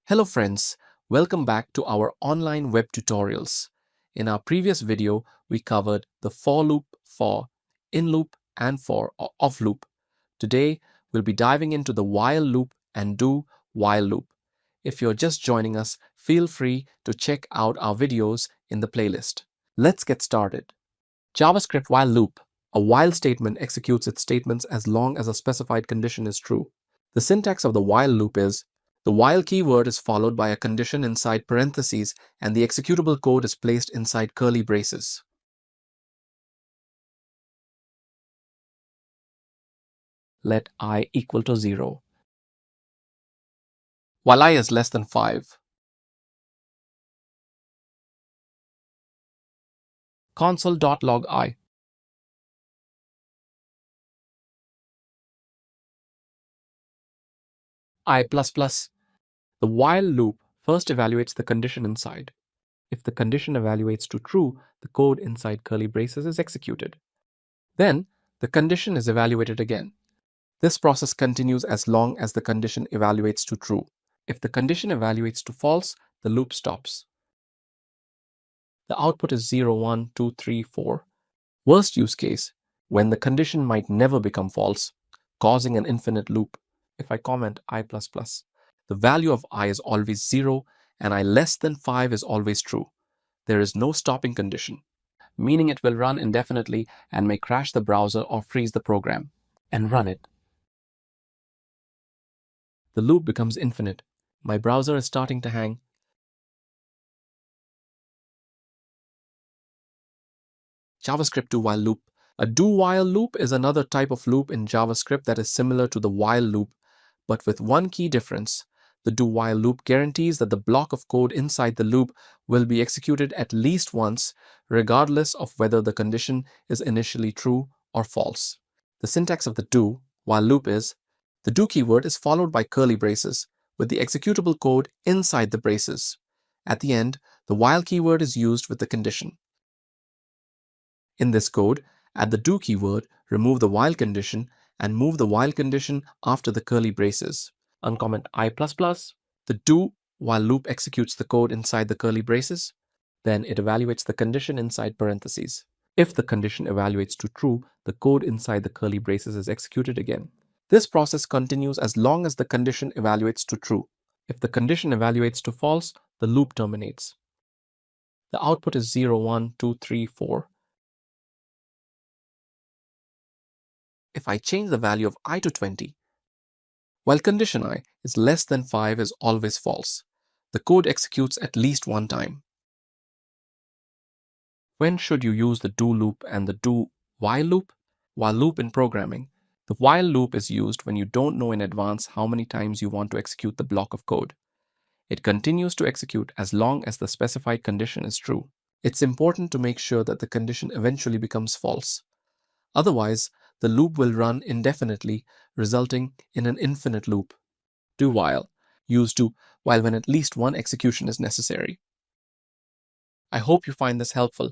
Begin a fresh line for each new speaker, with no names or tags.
Hello friends, welcome back to our online web tutorials. In our previous video, we covered the for loop, for, in loop, and for or of loop. Today, we'll be diving into the while loop and do while loop. If you're just joining us, feel free to check out our videos in the playlist. Let's get started. JavaScript while loop. A while statement executes its statements as long as a specified condition is true. The syntax of the while loop is: the while keyword is followed by a condition inside parentheses and the executable code is placed inside curly braces. Let I equal to 0. While I is less than 5. Console.log I. I++. The while loop first evaluates the condition inside. If the condition evaluates to true, the code inside curly braces is executed. Then, the condition is evaluated again. This process continues as long as the condition evaluates to true. If the condition evaluates to false, the loop stops. The output is 0, 1, 2, 3, 4. Worst use case, when the condition might never become false, causing an infinite loop. If I comment I++, the value of I is always 0 and I less than 5 is always true. There is no stopping condition, meaning it will run indefinitely and may crash the browser or freeze the program. And run it. The loop becomes infinite. My browser is starting to hang. JavaScript do while loop. A do while loop is another type of loop in JavaScript that is similar to the while loop, but with one key difference. The do while loop guarantees that the block of code inside the loop will be executed at least once, regardless of whether the condition is initially true or false. The syntax of the do while loop is: the do keyword is followed by curly braces, with the executable code inside the braces. At the end, the while keyword is used with the condition. In this code, add the do keyword, remove the while condition, and move the while condition after the curly braces. Uncomment I++. The do while loop executes the code inside the curly braces. Then it evaluates the condition inside parentheses. If the condition evaluates to true, the code inside the curly braces is executed again. This process continues as long as the condition evaluates to true. If the condition evaluates to false, the loop terminates. The output is 0, 1, 2, 3, 4. If I change the value of I to 20, while condition I is less than 5 is always false, the code executes at least one time. When should you use the do loop and the do while loop? While loop in programming. The while loop is used when you don't know in advance how many times you want to execute the block of code. It continues to execute as long as the specified condition is true. It's important to make sure that the condition eventually becomes false. Otherwise, the loop will run indefinitely, resulting in an infinite loop. Do while. Use do while when at least one execution is necessary. I hope you find this helpful.